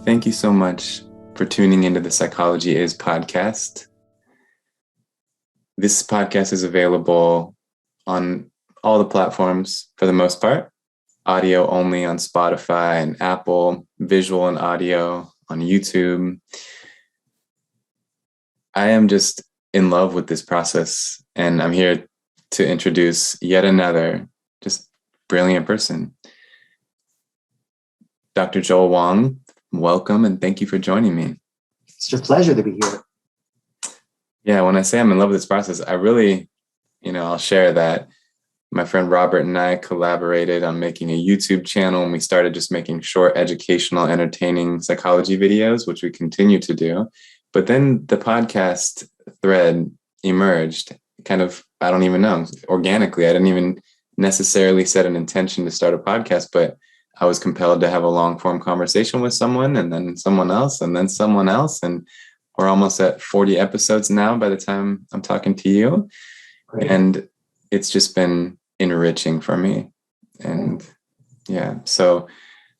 Thank you so much for tuning into the Psychology Is podcast. This podcast is available on all the platforms for the most part, audio only on Spotify and Apple, visual and audio on YouTube. I am just in love with this process, and I'm here to introduce yet another just brilliant person. Dr. Joel Wong, welcome and thank you for joining me. It's a pleasure to be here. Yeah, when I say I'm in love with this process, I really, I'll share that my friend Robert and I collaborated on making a YouTube channel, and we started just making short, educational, entertaining psychology videos, which we continue to do. But then the podcast thread emerged kind of, I don't even know, organically. I didn't even necessarily set an intention to start a podcast, but I was compelled to have a long form conversation with someone, and then someone else, and then someone else. And we're almost at 40 episodes now by the time I'm talking to you. Great. And it's just been enriching for me. And yeah, so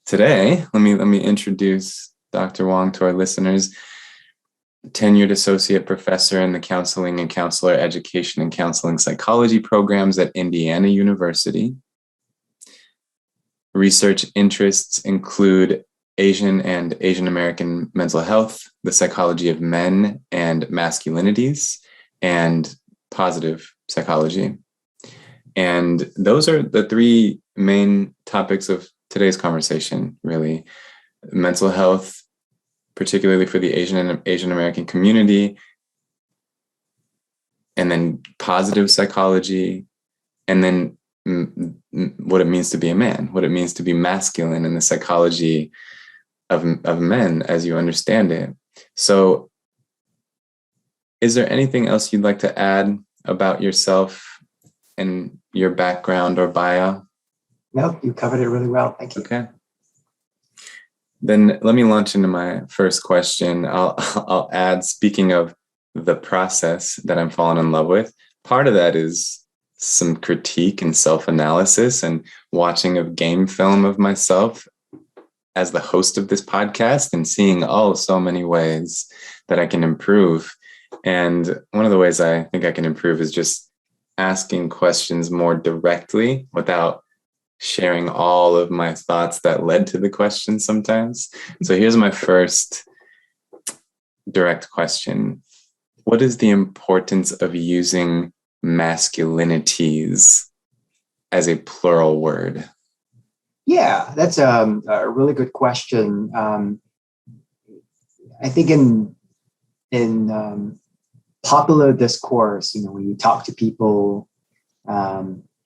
today, let me introduce Dr. Wong to our listeners. Tenured associate professor in the counseling and counselor education and counseling psychology programs at Indiana University. Research interests include Asian and Asian American mental health, the psychology of men and masculinities, and positive psychology. And those are the three main topics of today's conversation, really. Mental health, particularly for the Asian and Asian American community, and then positive psychology, and then what it means to be a man, what it means to be masculine, and the psychology of men as you understand it. So is there anything else you'd like to add about yourself and your background or bio? No, you covered it really well. Thank you. Okay. Then let me launch into my first question. I'll add, speaking of the process that I'm falling in love with, part of that is some critique and self-analysis and watching of game film of myself as the host of this podcast and seeing, so many ways that I can improve. And one of the ways I think I can improve is just asking questions more directly without sharing all of my thoughts that led to the question sometimes. So here's my first direct question. What is the importance of using masculinities as a plural word? Yeah, that's a really good question. I think in popular discourse, when you talk to people,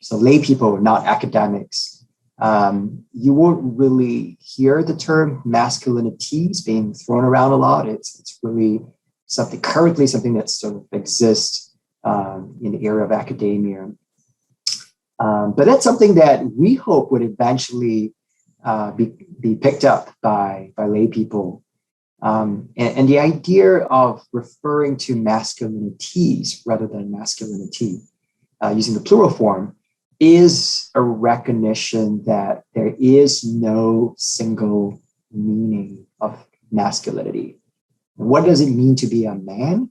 so lay people, not academics, you won't really hear the term masculinities being thrown around a lot. It's really something that sort of exists in the area of academia. But that's something that we hope would eventually be picked up by lay people. And the idea of referring to masculinities rather than masculinity, using the plural form, is a recognition that there is no single meaning of masculinity. What does it mean to be a man?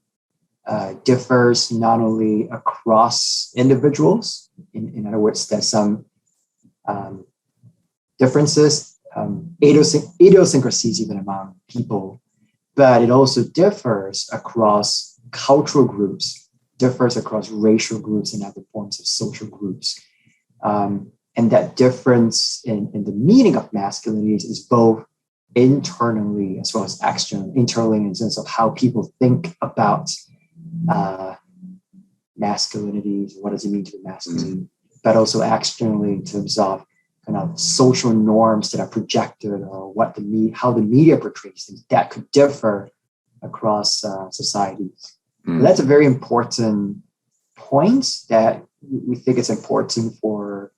Differs not only across individuals, in other words, there's some differences, idiosyncrasies even among people, but it also differs across cultural groups, differs across racial groups and other forms of social groups. And that difference in the meaning of masculinities is both internally as well as externally. Internally in the sense of how people think about masculinities, what does it mean to be masculine, but also externally in terms of kind of social norms that are projected or how the media portrays things that could differ across societies. And that's a very important point that we think it's important for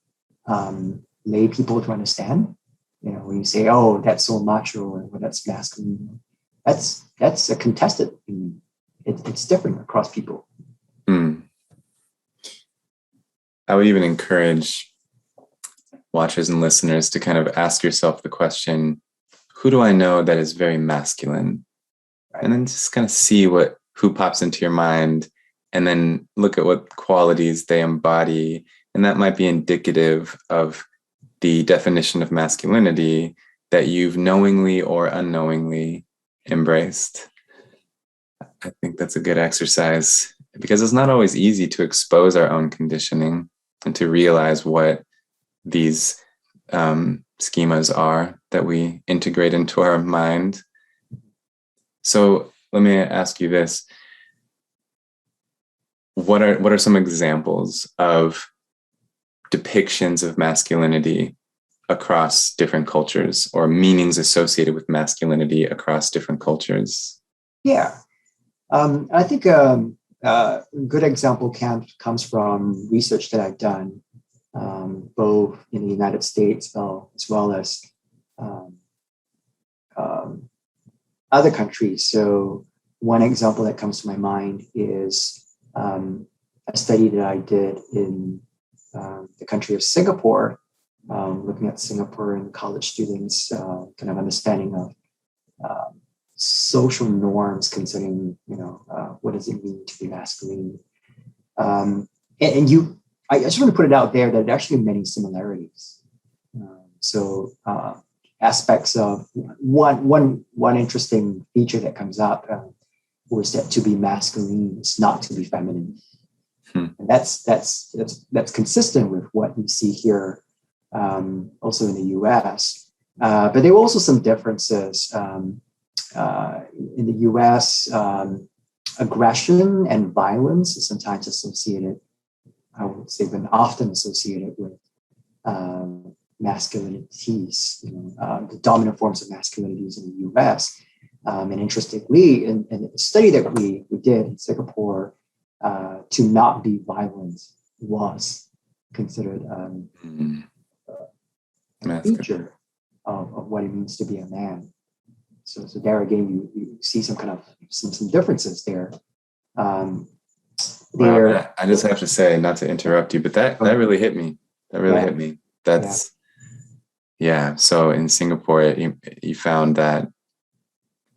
lay people to understand. When you say, that's so macho or that's masculine, that's a contested thing. It's different across people. I would even encourage watchers and listeners to kind of ask yourself the question, who do I know that is very masculine? And then just kind of see who pops into your mind, and then look at what qualities they embody. And that might be indicative of the definition of masculinity that you've knowingly or unknowingly embraced. I think that's a good exercise, because it's not always easy to expose our own conditioning and to realize what these schemas are that we integrate into our mind. So let me ask you this. What are some examples of depictions of masculinity across different cultures, or meanings associated with masculinity across different cultures? Yeah. I think a good example comes from research that I've done, both in the United States as well as other countries. So one example that comes to my mind is a study that I did in the country of Singapore, looking at Singaporean college students, kind of understanding of social norms concerning, what does it mean to be masculine? I just want to put it out there that there are actually many similarities. Aspects of one interesting feature that comes up was that to be masculine is not to be feminine, and that's consistent with what we see here, also in the U.S. But there were also some differences. In the U.S., aggression and violence is sometimes associated, I would say, even often associated with masculinities, the dominant forms of masculinities in the U.S. And interestingly, in the study that we did in Singapore, to not be violent was considered a feature of what it means to be a man. So there again, you see some kind of some differences there. I just have to say, not to interrupt you, but that really hit me. That really hit me. That's So in Singapore, you found that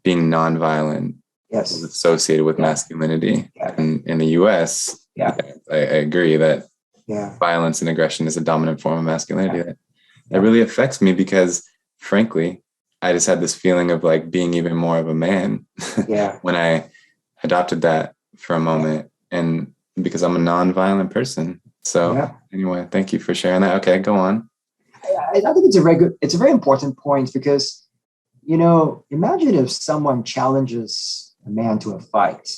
being nonviolent was associated with masculinity, and in the U.S., I agree that violence and aggression is a dominant form of masculinity. That really affects me, because, frankly, I just had this feeling of like being even more of a man when I adopted that for a moment, and because I'm a non-violent person. So anyway, thank you for sharing that. Okay, go on. I think it's a very important point, because, imagine if someone challenges a man to a fight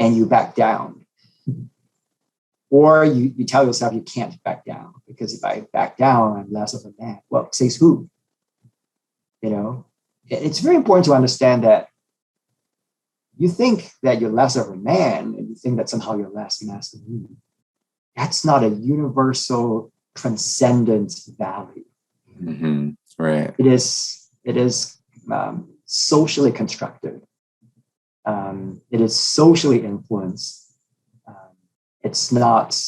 and you back down, or you tell yourself you can't back down, because if I back down, I'm less of a man. Well, says who? It's very important to understand that you think that you're less of a man, and you think that somehow you're less masculine. That's not a universal transcendent value. Mm-hmm. Right. It is socially constructed. It is socially influenced. It's not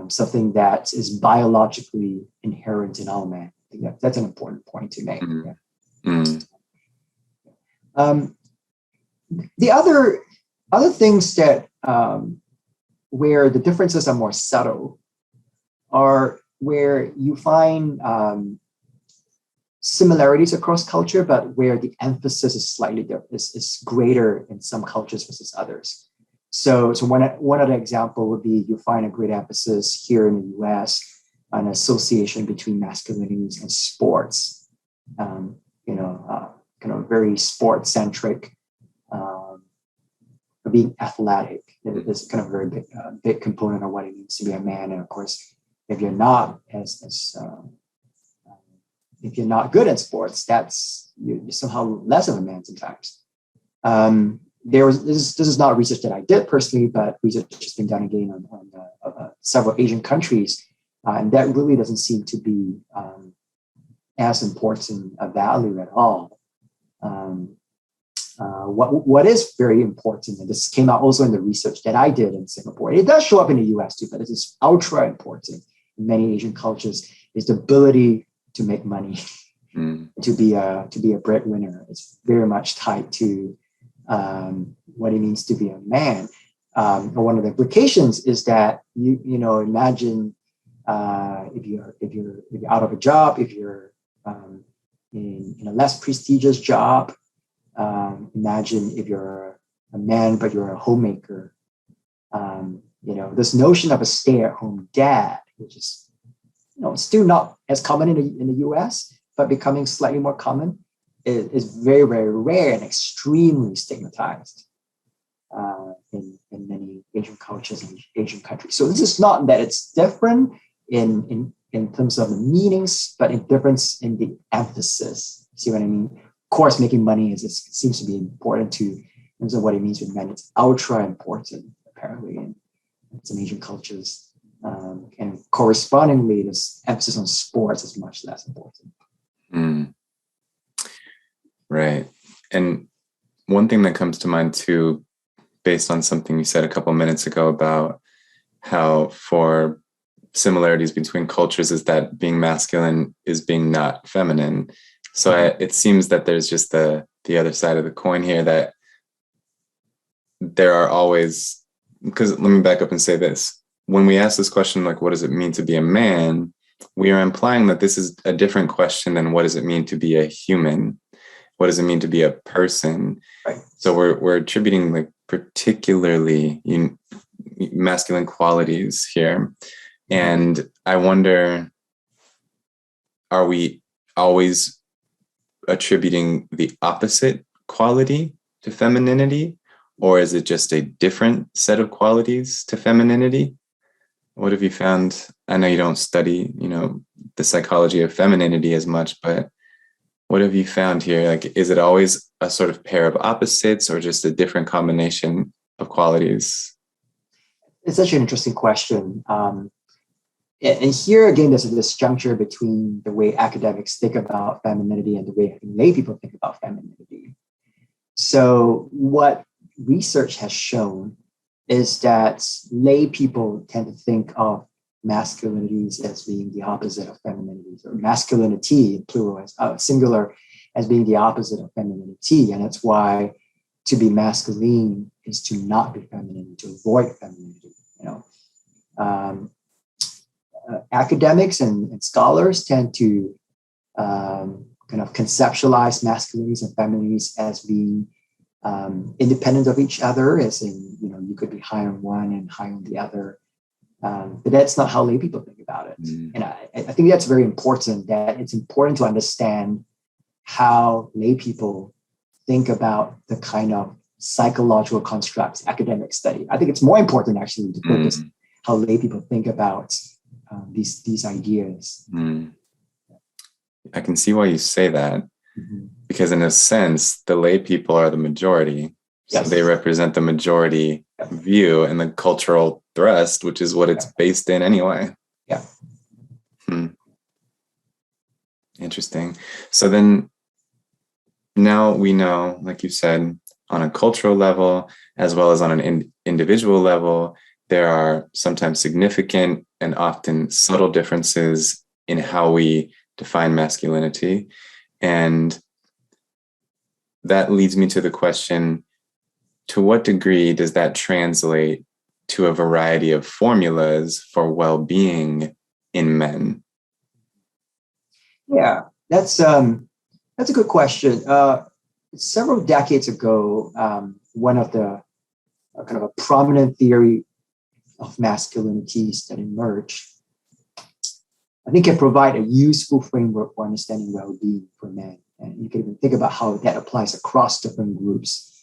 something that is biologically inherent in all men. I think that's an important point to make. Mm-hmm. Mm-hmm. The other things that where the differences are more subtle are where you find similarities across culture, but where the emphasis is slightly different, is greater in some cultures versus others. So one other example would be, you find a great emphasis here in the US an association between masculinities and sports, kind of very sport-centric, being athletic. It's kind of a very big component of what it means to be a man. And of course, if you're not if you're not good at sports, you're somehow less of a man sometimes. This is not research that I did personally, but research has been done again on several Asian countries, and that really doesn't seem to be as important a value at all. What is very important, and this came out also in the research that I did in Singapore, it does show up in the US too, but it is ultra important, in many Asian cultures is the ability to make money, to be a breadwinner. It's very much tied to what it means to be a man. And one of the implications is that imagine if you're out of a job, if you're in a less prestigious job. Imagine if you're a man but you're a homemaker. This notion of a stay-at-home dad, which is still not as common in the US, but becoming slightly more common, is very, very rare and extremely stigmatized in many Asian cultures and Asian countries. So this is not that it's different in terms of the meanings, but in difference in the emphasis. See what I mean? Of course, making money seems to be important to in terms of what it means with men. It's ultra important, apparently, in some Asian cultures. And correspondingly, this emphasis on sports is much less important. Right. And one thing that comes to mind too, based on something you said a couple minutes ago about how for similarities between cultures is that being masculine is being not feminine. So it seems that there's just the other side of the coin here, that there are always, because let me back up and say this. When we ask this question, like, what does it mean to be a man? We are implying that this is a different question than what does it mean to be a human? What does it mean to be a person? Right. So we're attributing like particularly masculine qualities here. And I wonder, are we always attributing the opposite quality to femininity? Or is it just a different set of qualities to femininity? What have you found? I know you don't study, the psychology of femininity as much, but what have you found here? Like, is it always a sort of pair of opposites or just a different combination of qualities? It's such an interesting question. And here again, there's a disjuncture between the way academics think about femininity and the way lay people think about femininity. So what research has shown is that lay people tend to think of masculinities as being the opposite of femininities, or masculinity, plural, as singular, as being the opposite of femininity. And that's why to be masculine is to not be feminine, to avoid femininity. Academics and scholars tend to kind of conceptualize masculinities and femininities as being independent of each other, as in, you could be high on one and high on the other. But that's not how lay people think about it. And I think that's very important, that it's important to understand how lay people think about the kind of psychological constructs academics study. I think it's more important actually to focus how lay people think about these ideas. I can see why you say that, because in a sense, the lay people are the majority. So they represent the majority view and the cultural thrust, which is what it's based in anyway. Yeah. Interesting. So then now we know, like you said, on a cultural level, as well as on an individual level, there are sometimes significant and often subtle differences in how we define masculinity. And that leads me to the question, to what degree does that translate to a variety of formulas for well-being in men? Yeah, that's a good question. Several decades ago, one of the kind of a prominent theory of masculinities that emerged, I think, can provide a useful framework for understanding well-being for men. And you can even think about how that applies across different groups.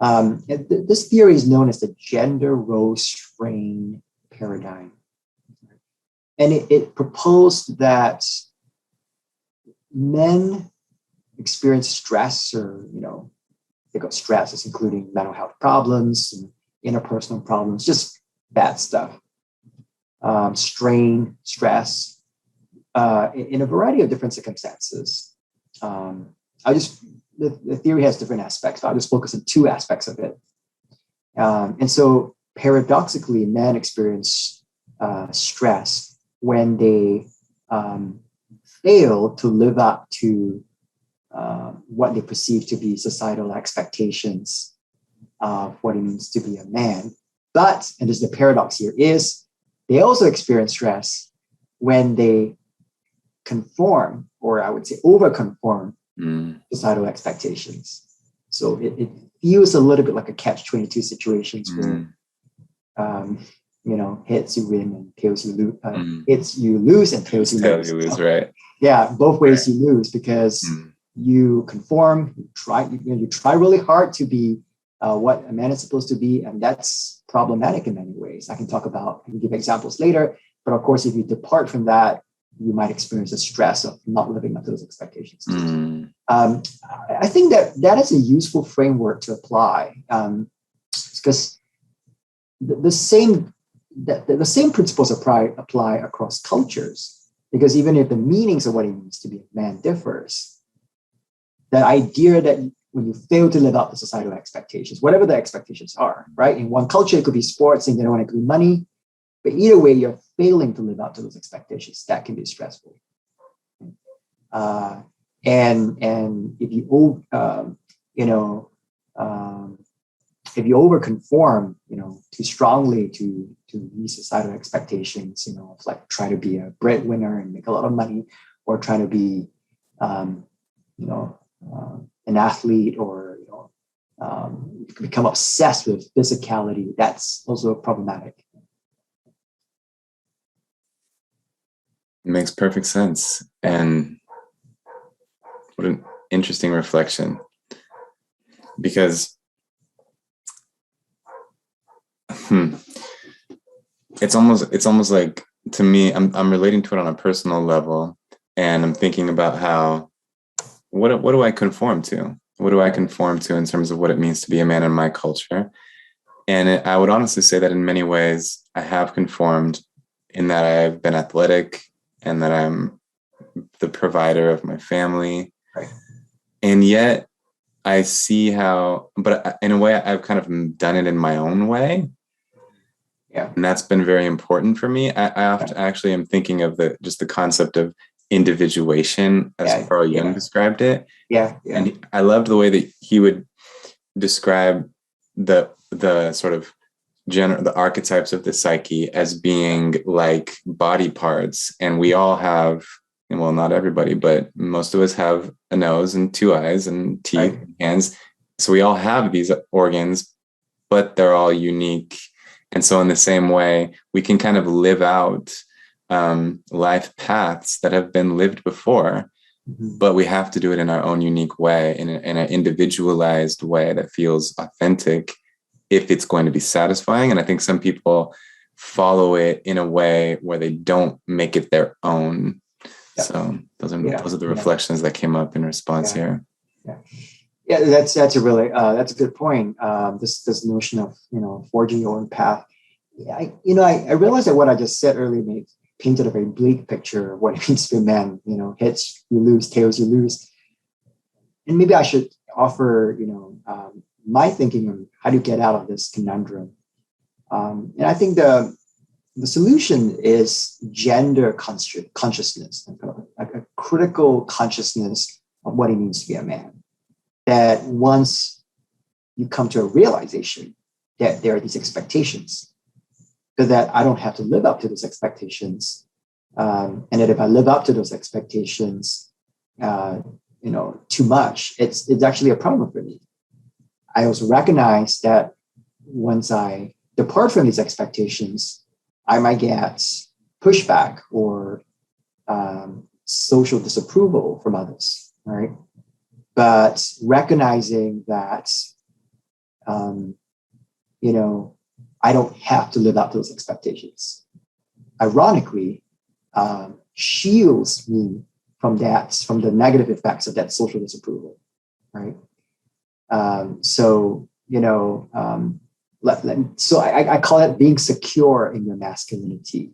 This theory is known as the gender role strain paradigm. And it proposed that men experience stress, or, think of stress as including mental health problems and interpersonal problems, just bad stuff. Strain, stress, in a variety of different circumstances. The theory has different aspects, but I'll just focus on two aspects of it. And so paradoxically, men experience stress when they fail to live up to what they perceive to be societal expectations of what it means to be a man. But, and this is the paradox here, is they also experience stress when they conform, or I would say overconform, societal expectations. So it feels a little bit like a catch-22 situations where, heads you win and tails you lose. Hits you lose and tails you lose. Tails you lose, right? Yeah, both ways you lose because you conform, you try really hard to be what a man is supposed to be, and that's problematic in many ways. I can give examples later, but of course, if you depart from that, you might experience the stress of not living up to those expectations. I think that is a useful framework to apply, because the same principles apply across cultures. Because even if the meanings of what it means to be a man differs, the idea that when you fail to live up to societal expectations, whatever the expectations are, right? In one culture, it could be sports, and the other one, it could be money. But either way, you're failing to live up to those expectations. That can be stressful. And if you if you overconform, too strongly to these societal expectations, of like try to be a breadwinner and make a lot of money, or try to be, an athlete, or become obsessed with physicality, that's also problematic. It makes perfect sense. And what an interesting reflection. Because it's almost like, to me, I'm relating to it on a personal level, and I'm thinking about how what do I conform to? What do I conform to in terms of what it means to be a man in my culture? And I would honestly say that in many ways I have conformed, in that I've been athletic and that I'm the provider of my family. Right. And yet I see how, but in a way I've kind of done it in my own way. Yeah. And that's been very important for me. I often actually am thinking of the concept of individuation, as Carl Jung described it. Yeah. And I loved the way that he would describe the sort of the archetypes of the psyche as being like body parts. And we all have, well, not everybody, but most of us have a nose and two eyes and teeth, and hands. So we all have these organs, but they're all unique. And so in the same way, we can kind of live out life paths that have been lived before, but we have to do it in our own unique way, in an individualized way that feels authentic, if it's going to be satisfying. And I think some people follow it in a way where they don't make it their own. Yeah. So those are the reflections that came up in response here. Yeah, that's a really that's a good point. This notion of forging your own path. I realized that what I just said earlier painted a very bleak picture of what it means to be a man. Heads you lose, tails you lose. And maybe I should offer my thinking on how to get out of this conundrum. And I think the solution is gender consciousness, like a critical consciousness of what it means to be a man. That once you come to a realization that there are these expectations, but that I don't have to live up to those expectations, and that if I live up to those expectations, too much, it's actually a problem for me. I also recognize that once I depart from these expectations, I might get pushback or social disapproval from others, right? But recognizing that, I don't have to live up to those expectations, ironically, shields me from the negative effects of that social disapproval, right? So I call it being secure in your masculinity.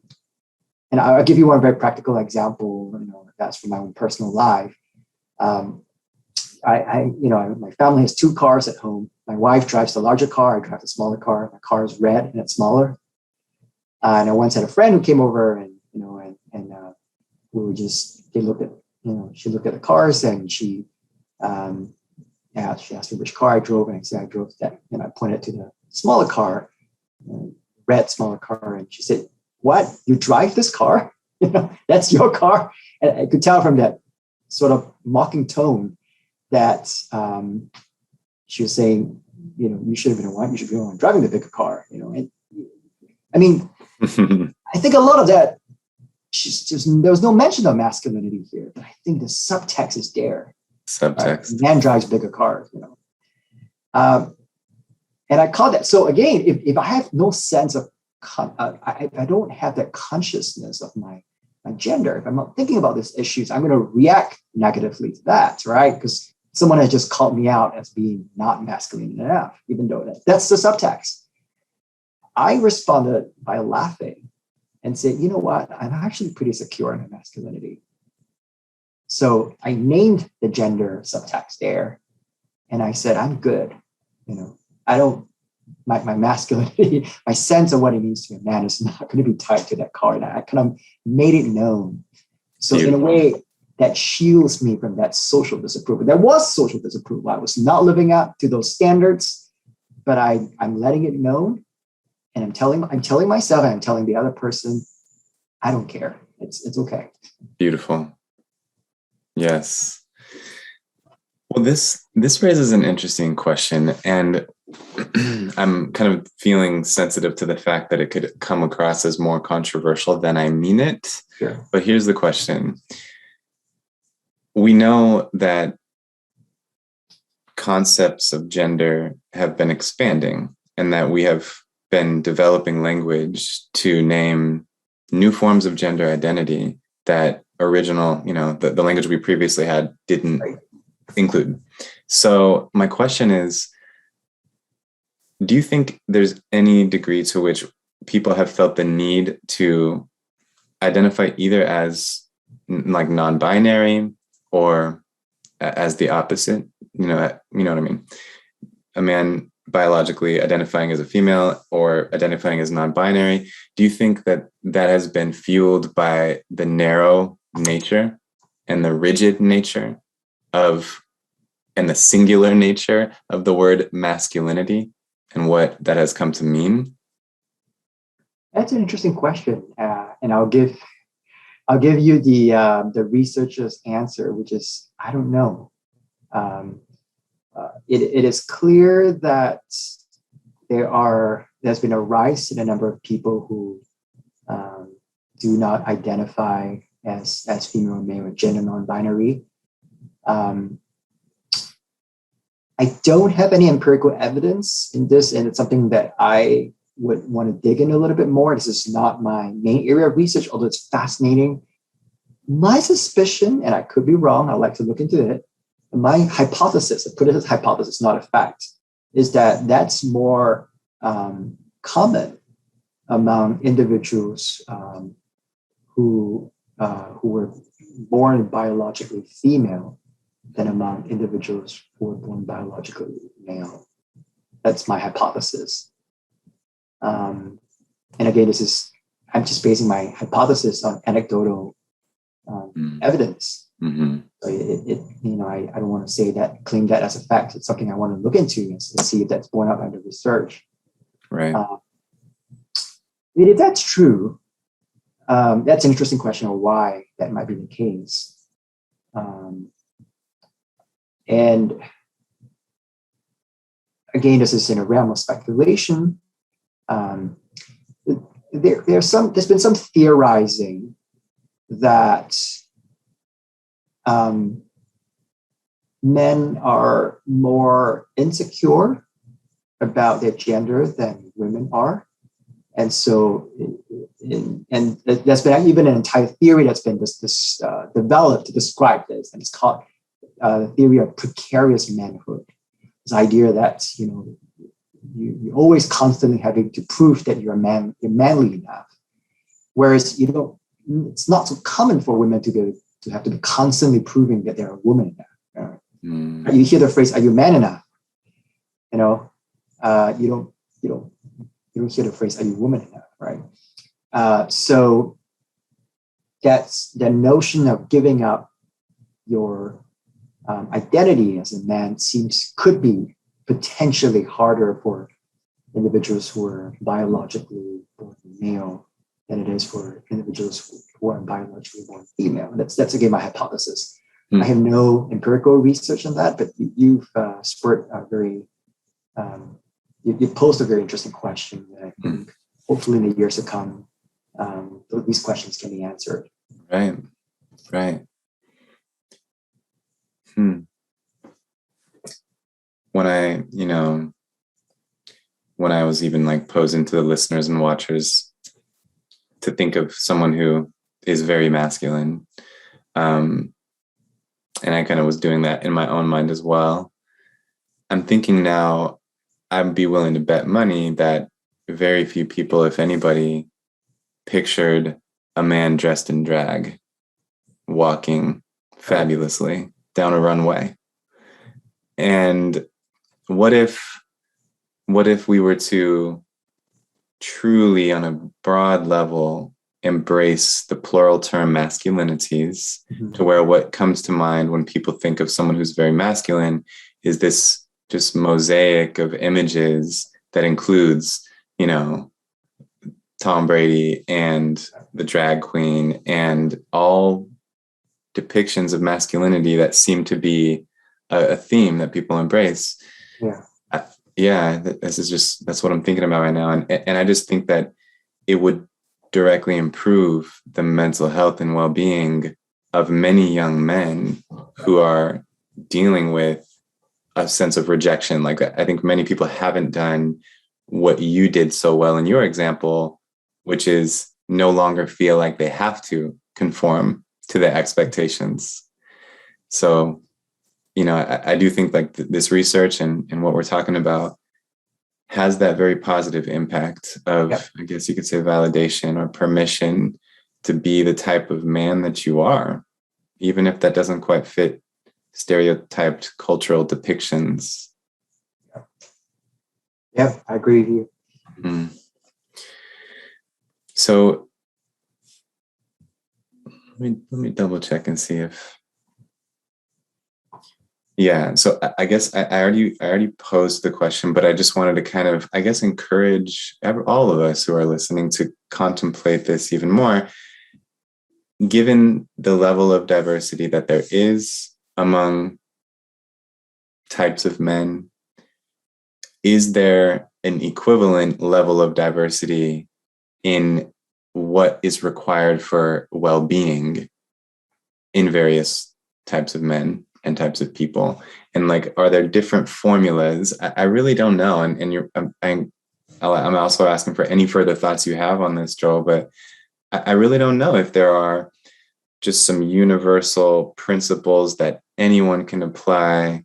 And I'll give you one very practical example. That's from my own personal life. My family has two cars at home. My wife drives the larger car. I drive the smaller car. My car is red and it's smaller. And I once had a friend who came over and we were just, they looked at, she looked at the cars, and she asked me which car I drove, and I said I drove that, and I pointed to the smaller car, red smaller car, and she said, "What? You drive this car? That's your car?" And I could tell from that sort of mocking tone that she was saying, you should have been the one. You should be the one driving the bigger car. And I mean, I think a lot of that. There was no mention of masculinity here, but I think the subtext is there. Subtext. Right? Man drives bigger cars. And I call that. So again, if I have no sense of, I don't have that consciousness of my gender. If I'm not thinking about these issues, I'm going to react negatively to that, right? Because someone has just called me out as being not masculine enough, even though that's the subtext. I responded by laughing and said, you know what? I'm actually pretty secure in my masculinity. So I named the gender subtext there, and I said, I'm good. I don't, my masculinity, my sense of what it means to be a man is not going to be tied to that car. And I kind of made it known. So in a way, that shields me from that social disapproval. There was social disapproval. I was not living up to those standards, but I'm letting it known, and I'm telling myself, and I'm telling the other person, I don't care. It's okay. Beautiful. Yes. Well, this raises an interesting question, and I'm kind of feeling sensitive to the fact that it could come across as more controversial than I mean it. Sure. But here's the question. We know that concepts of gender have been expanding, and that we have been developing language to name new forms of gender identity that original, the language we previously had didn't include. So my question is, do you think there's any degree to which people have felt the need to identify either as like non-binary or as the opposite? You know what I mean? A man biologically identifying as a female or identifying as non-binary. Do you think that has been fueled by the narrow nature and the rigid nature and the singular nature of the word masculinity and what that has come to mean? That's an interesting question, and I'll give you the researcher's answer, which is I don't know. It is clear that there's been a rise in the number of people who do not identify as female or male or gender non-binary. I don't have any empirical evidence in this, and it's something that I would want to dig in a little bit more. This is not my main area of research, although it's fascinating. My suspicion, and I could be wrong, I'd like to look into it, my hypothesis, I put it as hypothesis, not a fact, is that that's more common among individuals who were born biologically female than among individuals who were born biologically male. That's my hypothesis. And again, I'm just basing my hypothesis on anecdotal evidence. Mm-hmm. So I don't want to claim that as a fact. It's something I want to look into and see if that's borne out by the research. Right. If that's true, that's an interesting question of why that might be the case. And again, this is in a realm of speculation. There's been some theorizing that men are more insecure about their gender than women are. And so, and there's been even an entire theory that's been developed to describe this, and it's called the theory of precarious manhood. This idea that you're always constantly having to prove that you're manly enough, whereas it's not so common for women to have to be constantly proving that they're a woman enough. You hear the phrase, "Are you man enough?" You don't hear the phrase, "Are you woman enough?" Right? So that's the notion of giving up your identity as a man could be potentially harder for individuals who are biologically born male than it is for individuals who are biologically born female. That's again my hypothesis. I have no empirical research on that, but you've spurred a very you posed a very interesting question that I think hopefully in the years to come these questions can be answered. Right. When I was even like posing to the listeners and watchers to think of someone who is very masculine, and I kind of was doing that in my own mind as well. I'm thinking now I'd be willing to bet money that very few people, if anybody, pictured a man dressed in drag walking fabulously down a runway. And what if we were to truly on a broad level embrace the plural term masculinities, to where what comes to mind when people think of someone who's very masculine is this just mosaic of images that includes, Tom Brady and the drag queen and all depictions of masculinity that seem to be a theme that people embrace. That's what I'm thinking about right now. And I just think that it would directly improve the mental health and well-being of many young men who are dealing with a sense of rejection. Like, I think many people haven't done what you did so well in your example, which is no longer feel like they have to conform to the expectations. So, I do think like this research and what we're talking about has that very positive impact of, I guess you could say, validation or permission to be the type of man that you are, even if that doesn't quite fit stereotyped cultural depictions. Yeah, I agree with you. So let me double check and see if. Yeah, so I guess I already posed the question, but I just wanted to kind of, I guess, encourage all of us who are listening to contemplate this even more. Given the level of diversity that there is among types of men, is there an equivalent level of diversity in what is required for well-being in various types of men and types of people? And like, are there different formulas? I really don't know. And I'm also asking for any further thoughts you have on this, Joel, but I really don't know if there are just some universal principles that anyone can apply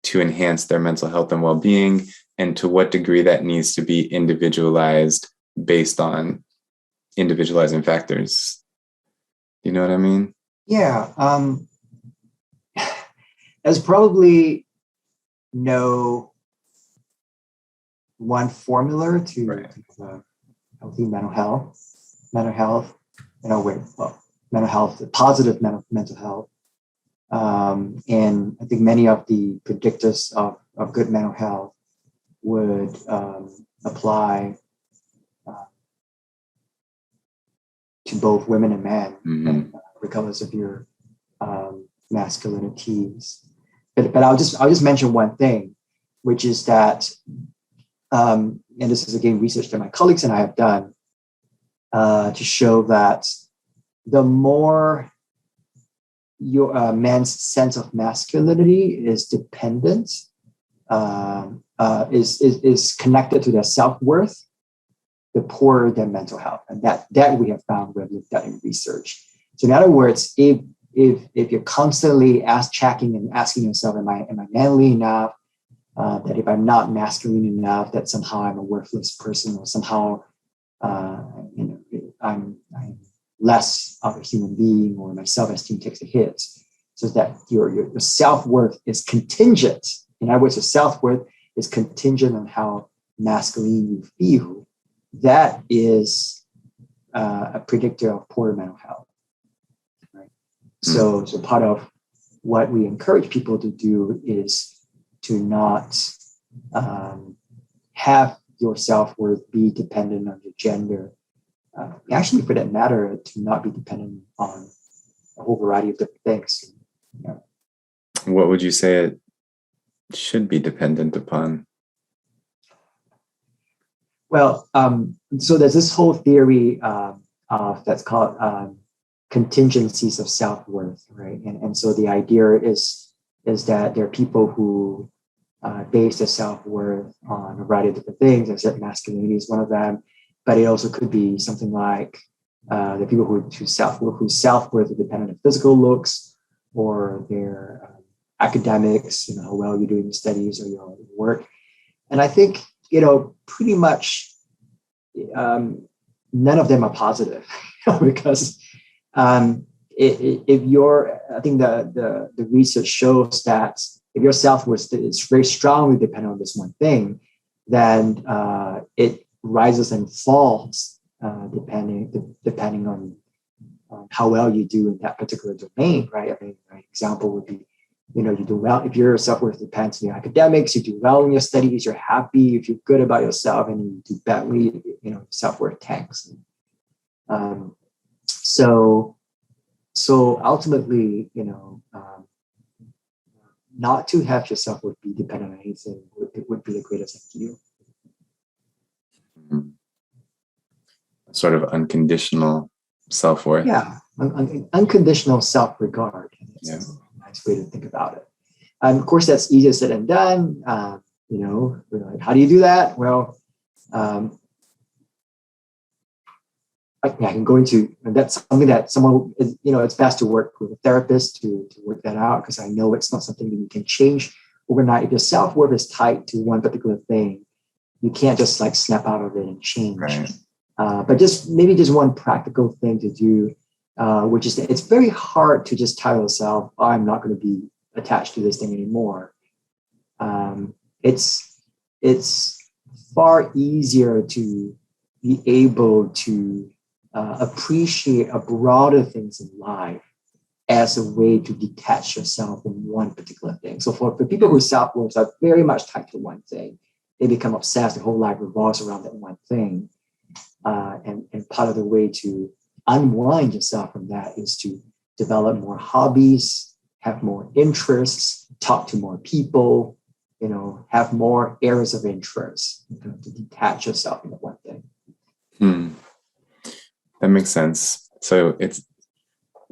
to enhance their mental health and well-being, and to what degree that needs to be individualized based on individualizing factors. You know what I mean? Yeah. There's probably no one formula to healthy mental health. Mental health, positive mental health. And I think many of the predictors of good mental health would apply to both women and men, regardless of your masculinities. But I'll just mention one thing, which is that, and this is again research that my colleagues and I have done to show that the more your man's sense of masculinity is dependent, is connected to their self-worth, the poorer their mental health. And that we have found, we have looked at in research. So in other words, if you're constantly checking and asking yourself, am I manly enough? That if I'm not masculine enough, that somehow I'm a worthless person, or somehow I'm less of a human being, or my self-esteem takes a hit. So that your self-worth is contingent. In other words, your self-worth is contingent on how masculine you feel. That is a predictor of poor mental health. So part of what we encourage people to do is to not have your self-worth be dependent on your gender. Actually, for that matter, to not be dependent on a whole variety of different things. Yeah. What would you say it should be dependent upon? Well, so there's this whole theory of that's called contingencies of self-worth, right? And so the idea is that there are people who base their self-worth on a variety of different things. I said masculinity is one of them, but it also could be something like the people whose self-worth is dependent on physical looks or their academics, how well you do in your studies or your work. And I think, pretty much none of them are positive because if you're, I think the research shows that if your self-worth is very strongly dependent on this one thing, then it rises and falls depending on how well you do in that particular domain, right? I mean, an example would be, you do well if your self-worth depends on your academics, you do well in your studies, you're happy, you feel good about yourself, and you do badly, self-worth tanks. So ultimately, not to have your self-worth be dependent on anything would be the greatest ideal. Sort of unconditional self-worth. Yeah, unconditional self-regard. Yeah. That's a nice way to think about it. And of course, that's easier said than done. We're like, how do you do that? Well, I can go into, and that's something that someone, it's best to work with a therapist to work that out, because I know it's not something that you can change overnight. If your self-worth is tied to one particular thing, you can't just like snap out of it and change. Right. But just one practical thing to do, which is that it's very hard to just tell yourself, oh, I'm not going to be attached to this thing anymore. It's far easier to be able to appreciate a broader things in life as a way to detach yourself from one particular thing. So for people whose self-worth are very much tied to one thing, they become obsessed. Their whole life revolves around that one thing. And part of the way to unwind yourself from that is to develop more hobbies, have more interests, talk to more people, have more areas of interest, to detach yourself from the one thing. That makes sense. So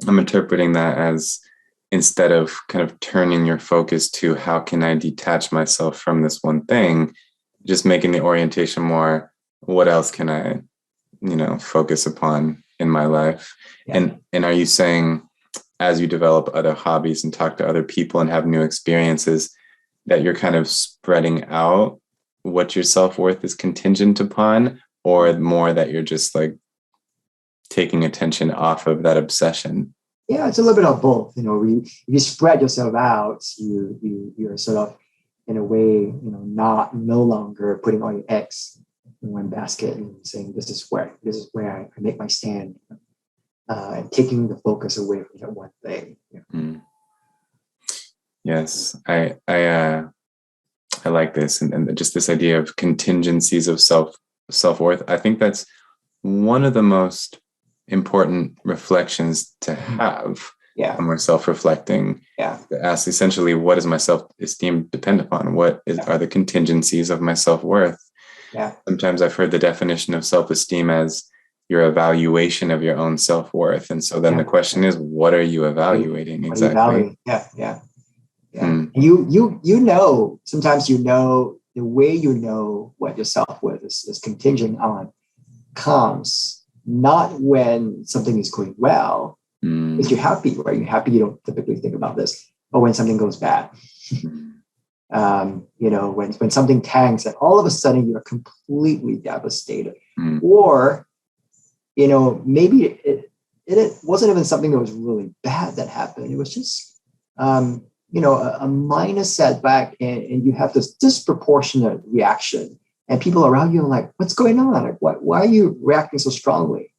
I'm interpreting that as, instead of kind of turning your focus to how can I detach myself from this one thing, just making the orientation more, what else can I, focus upon in my life? Yeah. And are you saying, as you develop other hobbies and talk to other people and have new experiences, that you're kind of spreading out what your self-worth is contingent upon, or more that you're just like taking attention off of that obsession? Yeah, it's a little bit of both. If you spread yourself out, you're sort of, in a way, no longer putting all your eggs in one basket and saying, this is where I make my stand, and taking the focus away from that one thing. Yes, I like this, and just this idea of contingencies of self-worth. I think that's one of the most important reflections to have. Yeah. When we're self-reflecting. Yeah. To ask essentially, what does my self-esteem depend upon? What are the contingencies of my self-worth? Yeah. Sometimes I've heard the definition of self-esteem as your evaluation of your own self-worth. And so then the question is, what are you evaluating exactly? Yeah. You sometimes the way what your self-worth is contingent on comes not when something is going well, because you're happy, right? You're happy, you don't typically think about this, but when something goes bad. When something tanks and all of a sudden you're completely devastated, or maybe it wasn't even something that was really bad that happened. It was just a minor setback, and you have this disproportionate reaction, and people around you are like, what's going on? Like, why are you reacting so strongly?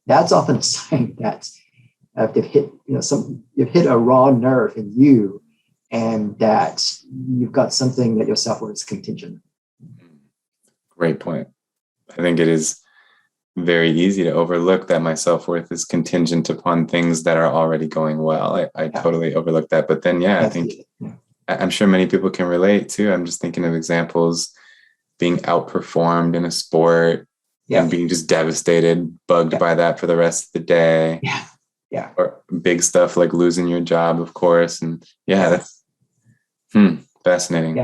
That's often a sign that if they've hit, you've hit a raw nerve in you, and that you've got something that your self-worth is contingent. Great point. I think it is very easy to overlook that my self-worth is contingent upon things that are already going well. I totally overlook that. But then, I think I'm sure many people can relate too. I'm just thinking of examples being outperformed in a sport and being just devastated, bugged by that for the rest of the day. Yeah. Or big stuff like losing your job, of course. And that's fascinating.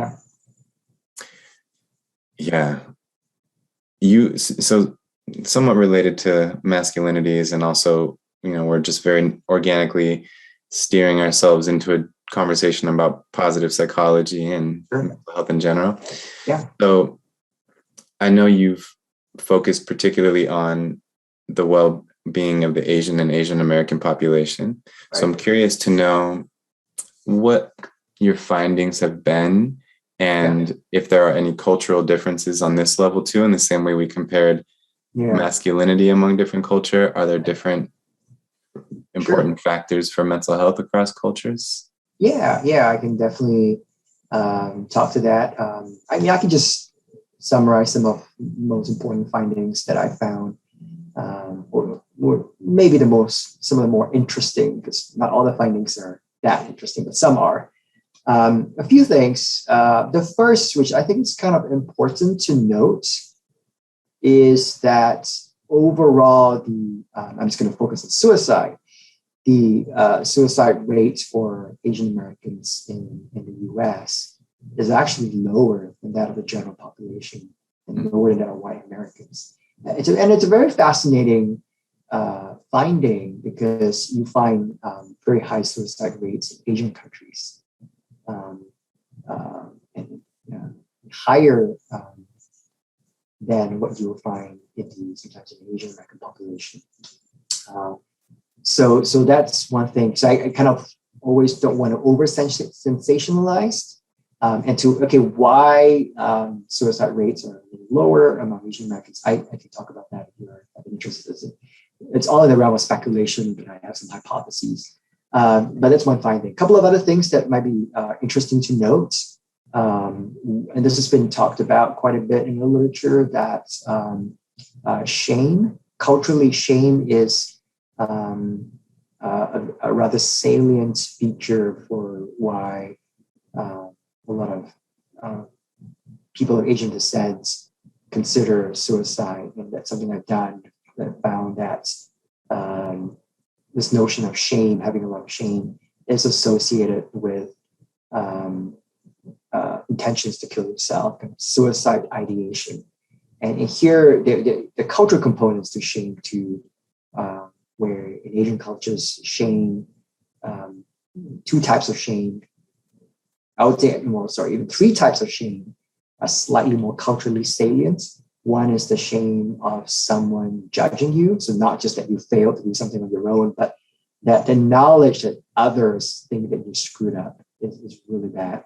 Yeah. So somewhat related to masculinities, and also, we're just very organically steering ourselves into a conversation about positive psychology and mental health in general. So I know you've focused particularly on the well-being of the Asian and Asian American population. So I'm curious to know what your findings have been, and if there are any cultural differences on this level too, in the same way we compared masculinity among different culture. Are there different important factors for mental health across cultures? I can definitely talk to that. I mean, I can just summarize some of the most important findings that I found, or maybe some of the more interesting, because not all the findings are that interesting, but some are. A few things. The first, which I think is kind of important to note, is that overall, I'm just going to focus on suicide. The suicide rate for Asian Americans in the US is actually lower than that of the general population, and lower than that of white Americans. It's a very fascinating finding, because you find very high suicide rates in Asian countries, and higher than what you will find sometimes in the Asian American population. So that's one thing. So I kind of always don't want to over sensationalize, and why suicide rates are lower among Asian Americans. I can talk about that if you're interested. It's all in the realm of speculation, but I have some hypotheses. But that's one finding. A couple of other things that might be interesting to note, and this has been talked about quite a bit in the literature, that shame, culturally, shame is a rather salient feature for why a lot of people of Asian descent consider suicide. And that's something I've done, that found that this notion of shame, having a lot of shame, is associated with intentions to kill yourself, kind of suicide ideation. And here, the cultural components to shame too, where in Asian cultures, shame, two types of shame, I would say, even three types of shame are slightly more culturally salient. One is the shame of someone judging you. So not just that you failed to do something on your own, but that the knowledge that others think that you screwed up is really bad.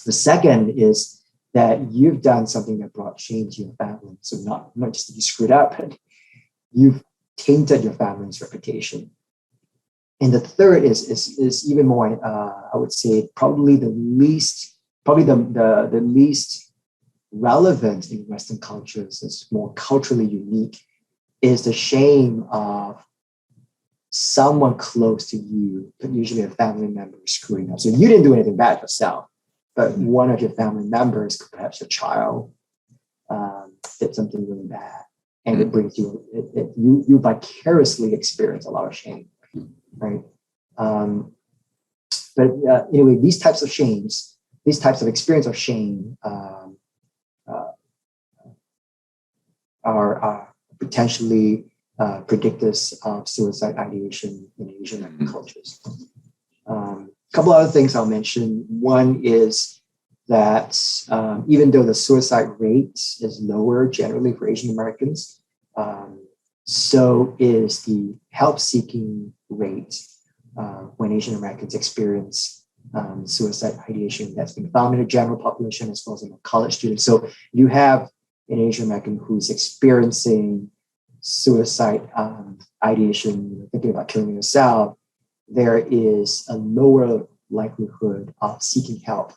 The second is that you've done something that brought shame to your family. So not just that you screwed up, but you've tainted your family's reputation. And the third is even more, I would say, probably the least relevant in Western cultures, is more culturally unique, is the shame of someone close to you, but usually a family member, screwing up. So you didn't do anything bad yourself, but one of your family members, perhaps a child, did something really bad, and it brings you, you vicariously experience a lot of shame, right? But anyway, these types of shames, these types of experience of shame are potentially predictors of suicide ideation in Asian American cultures. A couple other things I'll mention. One is that even though the suicide rate is lower generally for Asian Americans, so is the help-seeking rate when Asian Americans experience suicide ideation. That's been found in the general population as well as in college students. So you have an Asian American who's experiencing suicide ideation, thinking about killing yourself, there is a lower likelihood of seeking help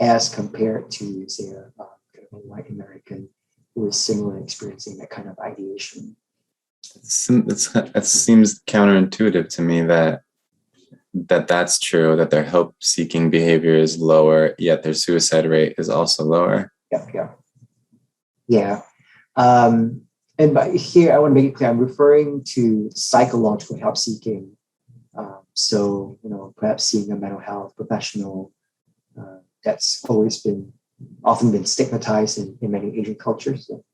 as compared to, say, kind of a white American who is similarly experiencing that kind of ideation. It seems counterintuitive to me that's true, that their help-seeking behavior is lower, yet their suicide rate is also lower. Yeah. And by here, I want to make it clear, I'm referring to psychological help-seeking. So, perhaps seeing a mental health professional, that's often been stigmatized in many Asian cultures. So,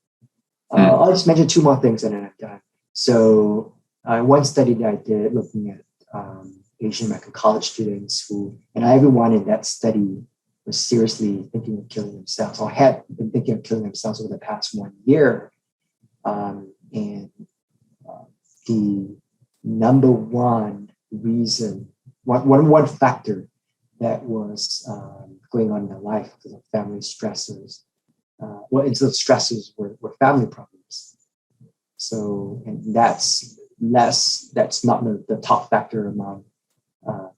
I'll just mention two more things and then I'm done. So, one study that I did looking at Asian American college students and everyone in that study was seriously thinking of killing themselves or had been thinking of killing themselves over the past 1 year. And the number one reason, one factor that was going on in their life because of family stressors, instead of stressors were family problems. So, and that's not the top factor among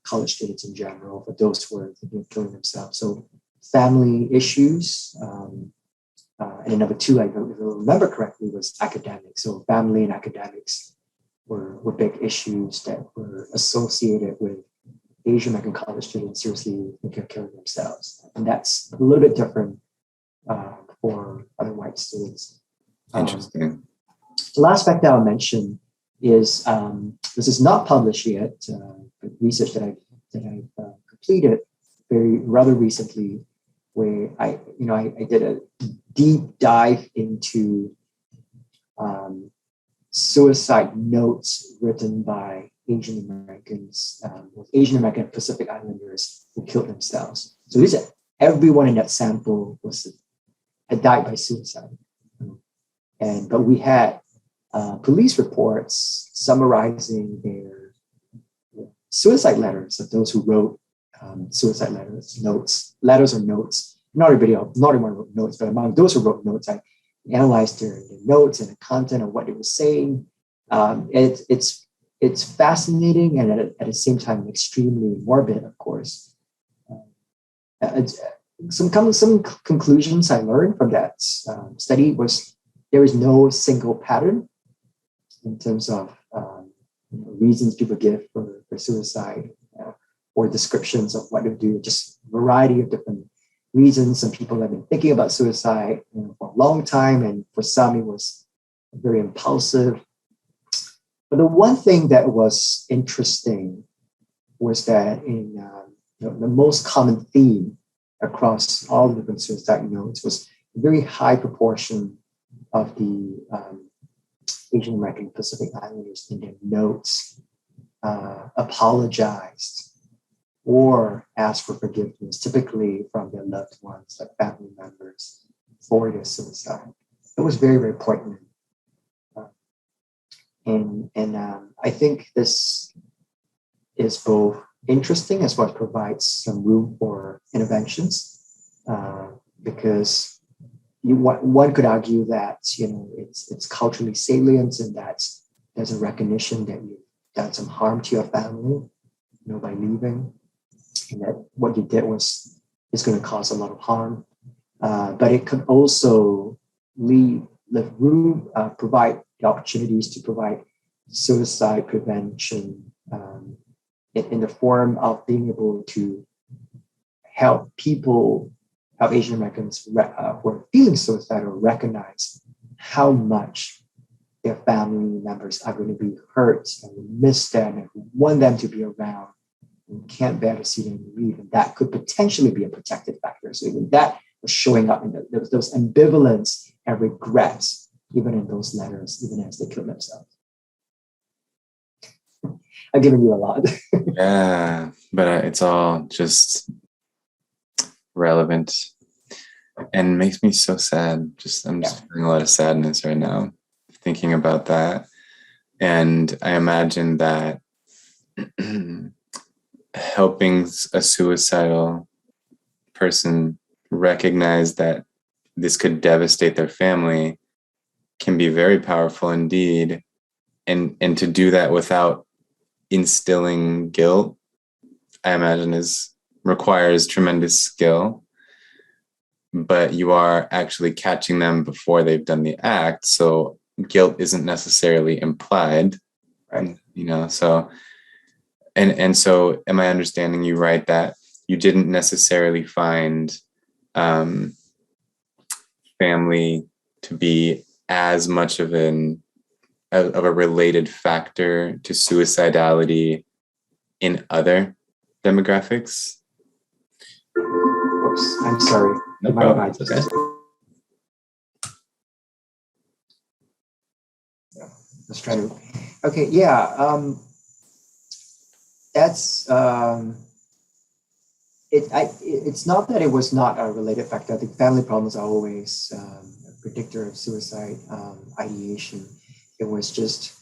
college students in general, for those who are thinking of killing themselves. So family issues, and then number two, if I remember correctly, was academics. So family and academics were big issues that were associated with Asian American college students seriously thinking of killing themselves. And that's a little bit different for other white students. Interesting. The last fact that I'll mention is, this is not published yet, but research that I've completed rather recently, where I did a deep dive into suicide notes written by Asian Americans, Asian American and Pacific Islanders who killed themselves. So everyone in that sample had died by suicide, but we had police reports summarizing their suicide letters of those who wrote suicide letters, letters or notes. Not everyone wrote notes, but among those who wrote notes, I analyzed their notes and the content of what they were saying. It's fascinating and at the same time extremely morbid, of course. Some conclusions I learned from that study was there is no single pattern in terms of reasons people give for suicide, or descriptions of what to do. Just a variety of different reasons. Some people have been thinking about suicide for a long time, and for some it was very impulsive. But the one thing that was interesting was that in the most common theme across all the different suicide notes was a very high proportion of the Asian American Pacific Islanders in their notes apologized or asked for forgiveness, typically from their loved ones, like family members, for their suicide. It was very, very poignant. And I think this is both interesting as well as provides some room for interventions, because one could argue that it's culturally salient, and that there's a recognition that you've done some harm to your family, by leaving, and that what you did is going to cause a lot of harm. But it could also provide the opportunities to provide suicide prevention in the form of being able to help Asian Americans who are feeling suicidal recognize how much their family members are going to be hurt and miss them and want them to be around and can't bear to see them leave. And that could potentially be a protective factor. So even that was showing up in those ambivalence and regrets, even in those letters, even as they kill themselves. I've given you a lot. Yeah, but it's all just relevant and makes me so sad. I'm just feeling a lot of sadness right now thinking about that. And I imagine that helping a suicidal person recognize that this could devastate their family can be very powerful indeed. And to do that without instilling guilt, I imagine requires tremendous skill. But you are actually catching them before they've done the act. So guilt isn't necessarily implied. Right. So so am I understanding you right that you didn't necessarily find family to be as much of a related factor to suicidality in other demographics? Oops, I'm sorry. No problem. It's okay. Let's try to. Okay, yeah. That's it's not that it was not a related factor. I think family problems are always a predictor of suicide ideation. It was just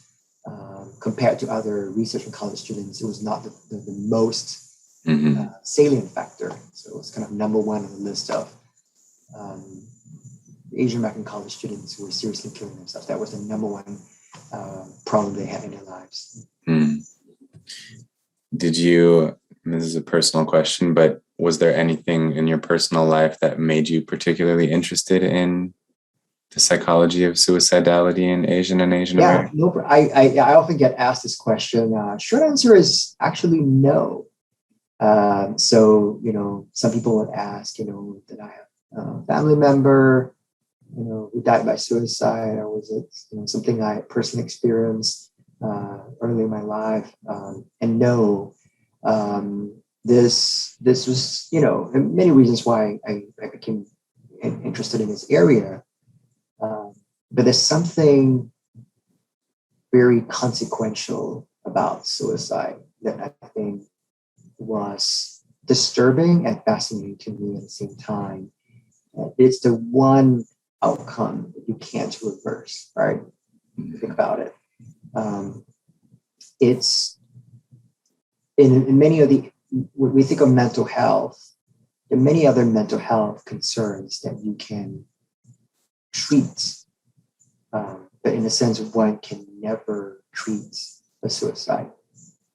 compared to other research and college students, it was not the most salient factor. So it was kind of number one on the list of Asian American college students who were seriously killing themselves. That was the number one problem they had in their lives. Did you, this is a personal question, but was there anything in your personal life that made you particularly interested in the psychology of suicidality in Asian and Asian American? No, I often get asked this question. Short answer is actually no. So, some people would ask, did I have a family member, who died by suicide, or was it, something I personally experienced early in my life? And no, this was, many reasons why I became interested in this area. But there's something very consequential about suicide that I think was disturbing and fascinating to me at the same time. It's the one outcome that you can't reverse, right? Think about it. It's in many of when we think of mental health, there are many other mental health concerns that you can treat. But in the sense of one can never treat a suicide.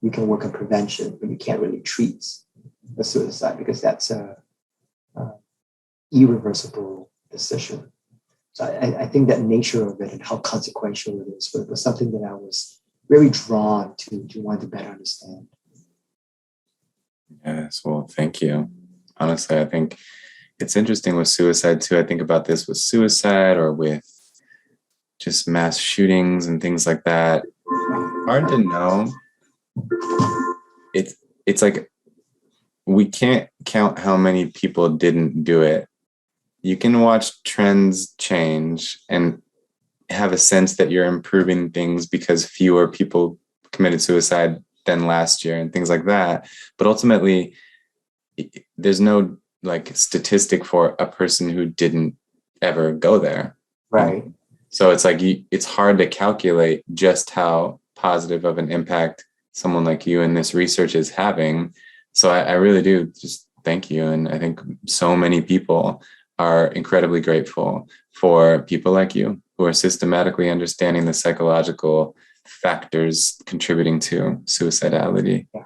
You can work on prevention, but you can't really treat a suicide because that's a irreversible decision. So I think that nature of it and how consequential it is was something that I was very drawn to want to better understand. Yes, well, thank you. Honestly, I think it's interesting with suicide too. I think about this with suicide or with just mass shootings and things like that. Hard to know. It's like we can't count how many people didn't do it. You can watch trends change and have a sense that you're improving things because fewer people committed suicide than last year and things like that. But ultimately, there's no statistic for a person who didn't ever go there. Right. So it's like it's hard to calculate just how positive of an impact someone like you in this research is having. So I really do just thank you. And I think so many people are incredibly grateful for people like you who are systematically understanding the psychological factors contributing to suicidality. Yeah.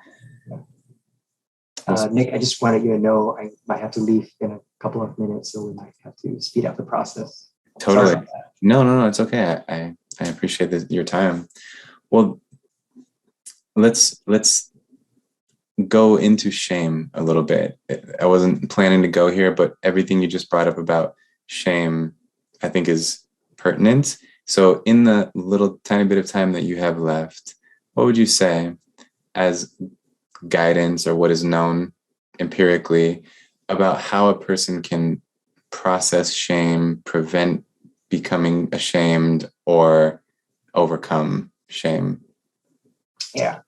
Nick, I just wanted you to know I might have to leave in a couple of minutes, so we might have to speed up the process. Totally. No, it's okay. I appreciate your time. Well, let's go into shame a little bit. I wasn't planning to go here, but everything you just brought up about shame, I think, is pertinent. So in the little tiny bit of time that you have left, what would you say as guidance or what is known empirically about how a person can process shame, prevent becoming ashamed, or overcome shame? Yeah.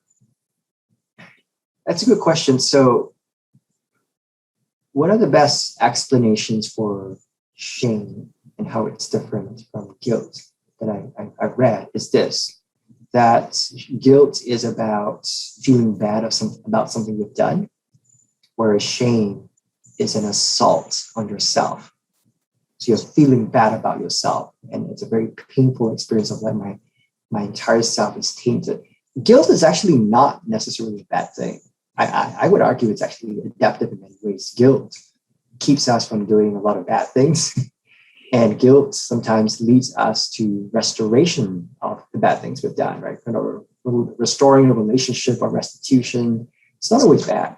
That's a good question. So one of the best explanations for shame and how it's different from guilt that I've read is this, that guilt is about feeling bad about something you've done, whereas shame is an assault on yourself. So you're feeling bad about yourself. And it's a very painful experience of like my entire self is tainted. Guilt is actually not necessarily a bad thing. I would argue it's actually adaptive in many ways. Guilt keeps us from doing a lot of bad things. And guilt sometimes leads us to restoration of the bad things we've done, right? Restoring a relationship or restitution. It's not always bad.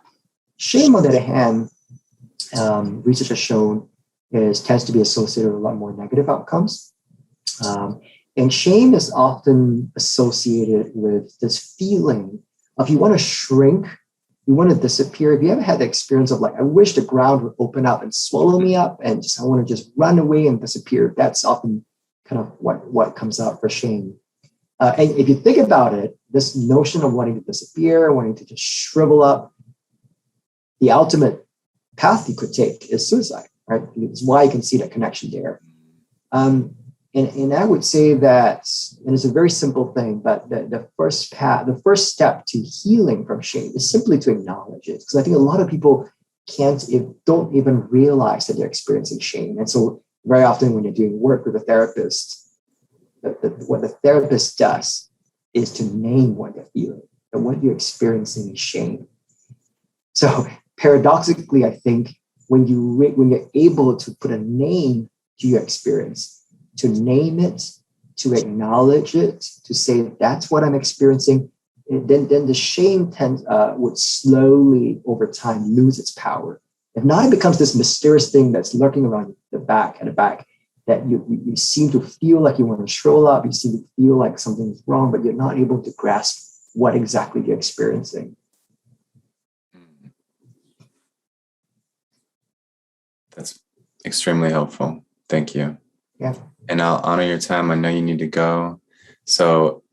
Shame, on the other hand, research has shown tends to be associated with a lot more negative outcomes. And shame is often associated with this feeling of you want to shrink, you want to disappear. Have you ever had the experience of like, I wish the ground would open up and swallow me up and I want to just run away and disappear? That's often kind of what comes out for shame. And if you think about it, this notion of wanting to disappear, wanting to just shrivel up, the ultimate path you could take is suicide, right? It's why you can see that connection there. And I would say that, and it's a very simple thing, but the first step to healing from shame is simply to acknowledge it. Because I think a lot of people don't even realize that they're experiencing shame. And so very often when you're doing work with a therapist, what the therapist does is to name what you're feeling and what you're experiencing is shame. So paradoxically, I think when you're able to put a name to your experience, to name it, to acknowledge it, to say that's what I'm experiencing, then the shame would slowly over time lose its power. If not, it becomes this mysterious thing that's lurking around the back that you seem to feel like you want to shrivel up, you seem to feel like something's wrong, but you're not able to grasp what exactly you're experiencing. That's extremely helpful. Thank you. Yeah. And I'll honor your time. I know you need to go. So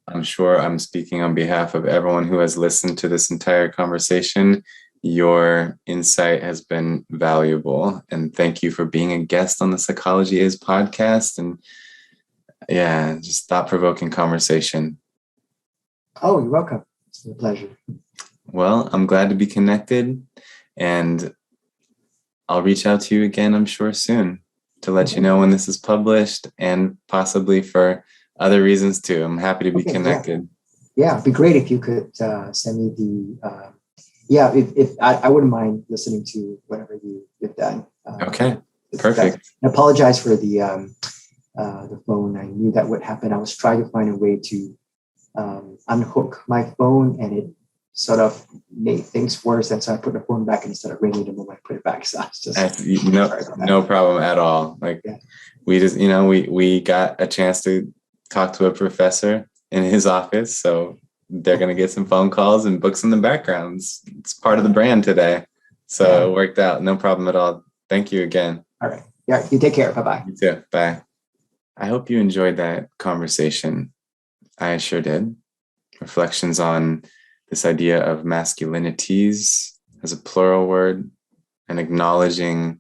I'm sure I'm speaking on behalf of everyone who has listened to this entire conversation. Your insight has been valuable. And thank you for being a guest on the Psychology Is podcast. And yeah, just thought-provoking conversation. Oh, you're welcome. It's a pleasure. Well, I'm glad to be connected. And I'll reach out to you again, I'm sure, soon to let you know when this is published and possibly for other reasons too. I'm happy to be connected. Yeah, it'd be great if you could send me the, if I wouldn't mind listening to whatever you've done. Okay, perfect. I apologize for the phone. I knew that would happen. I was trying to find a way to unhook my phone and it sort of made things worse. And so I put the phone back and instead of ringing the moment I put it back. So I was just no problem at all. Like we just, we got a chance to talk to a professor in his office. So they're going to get some phone calls and books in the backgrounds. It's part of the brand today. So it worked out. No problem at all. Thank you again. All right. Yeah. You take care. Bye-bye. You too. Bye. I hope you enjoyed that conversation. I sure did. Reflections on this idea of masculinities as a plural word and acknowledging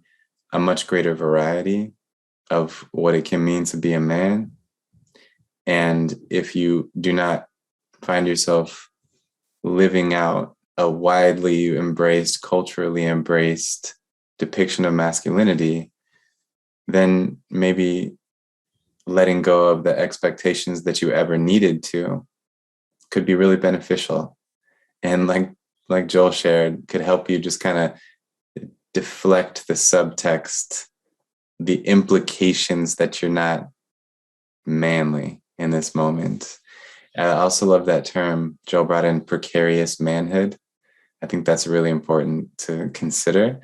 a much greater variety of what it can mean to be a man. And if you do not find yourself living out a widely embraced, culturally embraced depiction of masculinity, then maybe letting go of the expectations that you ever needed to could be really beneficial. And like Joel shared, could help you just kind of deflect the subtext, the implications that you're not manly in this moment. I also love that term Joel brought in, precarious manhood. I think that's really important to consider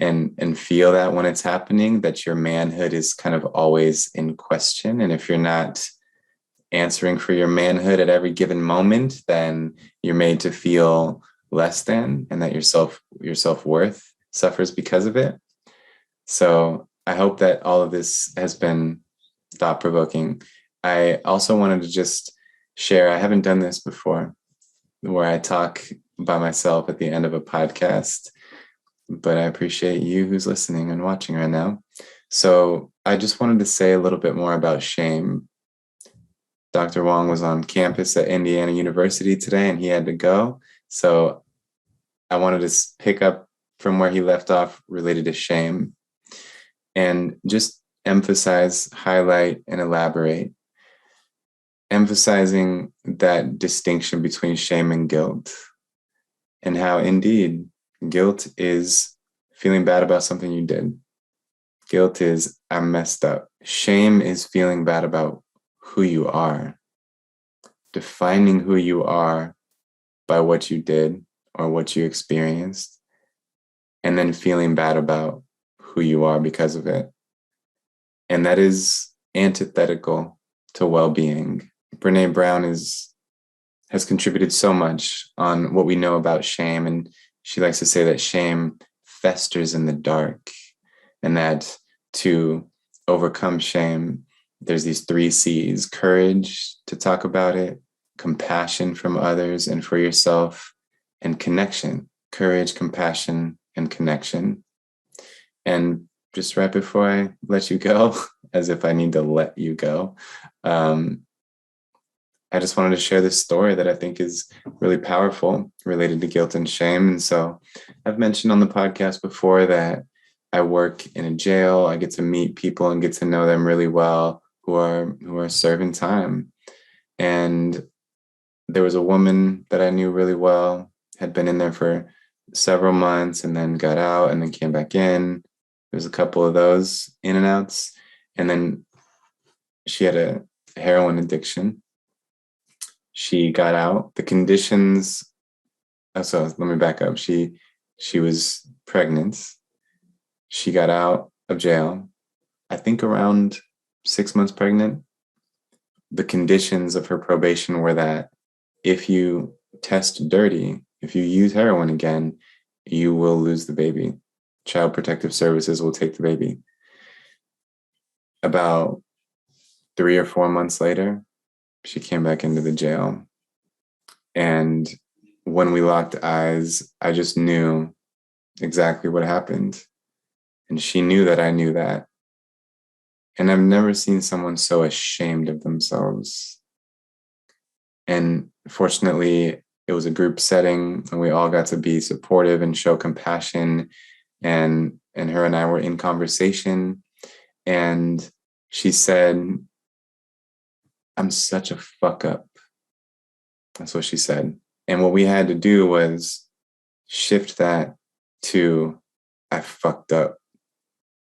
and feel that when it's happening, that your manhood is kind of always in question. And if you're not answering for your manhood at every given moment, then you're made to feel less than, and that your self-worth suffers because of it. So I hope that all of this has been thought-provoking. I also wanted to just share, I haven't done this before, where I talk by myself at the end of a podcast, but I appreciate you who's listening and watching right now. So I just wanted to say a little bit more about shame. Dr. Wong was on campus at Indiana University today and he had to go. So I wanted to pick up from where he left off related to shame. and just emphasize, highlight, and elaborate, emphasizing that distinction between shame and guilt, and how indeed guilt is feeling bad about something you did. Guilt is, I messed up. Shame is feeling bad about who you are, defining who you are by what you did or what you experienced, and then feeling bad about who you are because of it. And that is antithetical to well-being. Brené Brown has contributed so much on what we know about shame. And she likes to say that shame festers in the dark, and that to overcome shame, there's these 3 C's: courage to talk about it, compassion from others and for yourself, and connection. Courage, compassion, and connection. And just right before I let you go, as if I need to let you go, I just wanted to share this story that I think is really powerful related to guilt and shame. And so I've mentioned on the podcast before that I work in a jail. I get to meet people and get to know them really well who are serving time. And there was a woman that I knew really well, had been in there for several months and then got out and then came back in. There's a couple of those in and outs. And then she had a heroin addiction. She got out. The conditions, so let me back up. She was pregnant. She got out of jail, I think around 6 months pregnant. The conditions of her probation were that if you test dirty, if you use heroin again, you will lose the baby. Child Protective Services will take the baby. About 3 or 4 months later, she came back into the jail. And when we locked eyes, I just knew exactly what happened. And she knew that I knew that. And I've never seen someone so ashamed of themselves. And fortunately, it was a group setting and we all got to be supportive and show compassion. And her and I were in conversation. And she said, "I'm such a fuck up." That's what she said. And what we had to do was shift that to, "I fucked up,"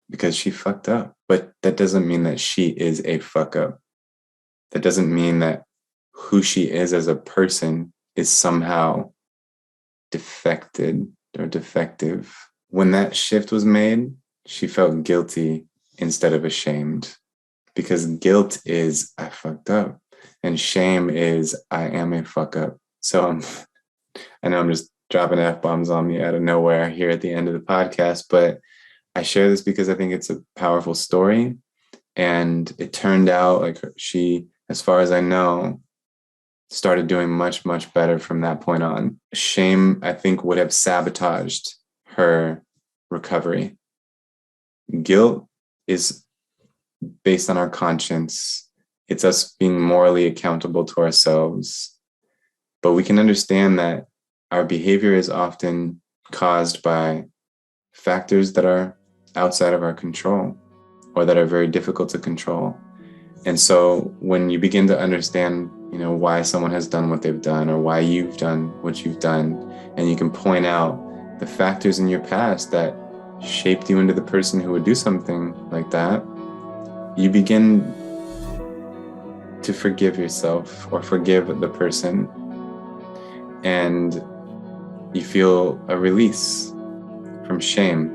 because she fucked up. But that doesn't mean that she is a fuck up. That doesn't mean that who she is as a person is somehow defected or defective. When that shift was made, she felt guilty instead of ashamed, because guilt is, I fucked up, and shame is, I am a fuck up. So I know I'm just dropping F-bombs on me out of nowhere here at the end of the podcast, but I share this because I think it's a powerful story. And it turned out like she, as far as I know, started doing much, much better from that point on. Shame, I think, would have sabotaged her recovery. Guilt is based on our conscience. It's us being morally accountable to ourselves. But we can understand that our behavior is often caused by factors that are outside of our control or that are very difficult to control. And so when you begin to understand, why someone has done what they've done or why you've done what you've done, and you can point out the factors in your past that shaped you into the person who would do something like that, you begin to forgive yourself or forgive the person, and you feel a release from shame,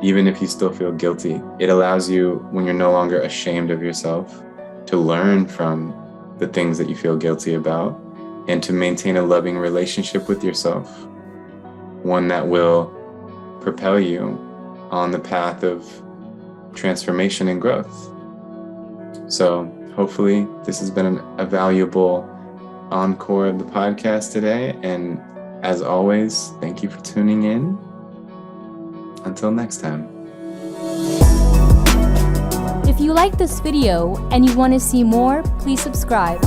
even if you still feel guilty. It allows you, when you're no longer ashamed of yourself, to learn from the things that you feel guilty about and to maintain a loving relationship with yourself, one that will propel you on the path of transformation and growth. So hopefully this has been a valuable encore of the podcast today. And as always, thank you for tuning in. Until next time. If you like this video and you want to see more, please subscribe.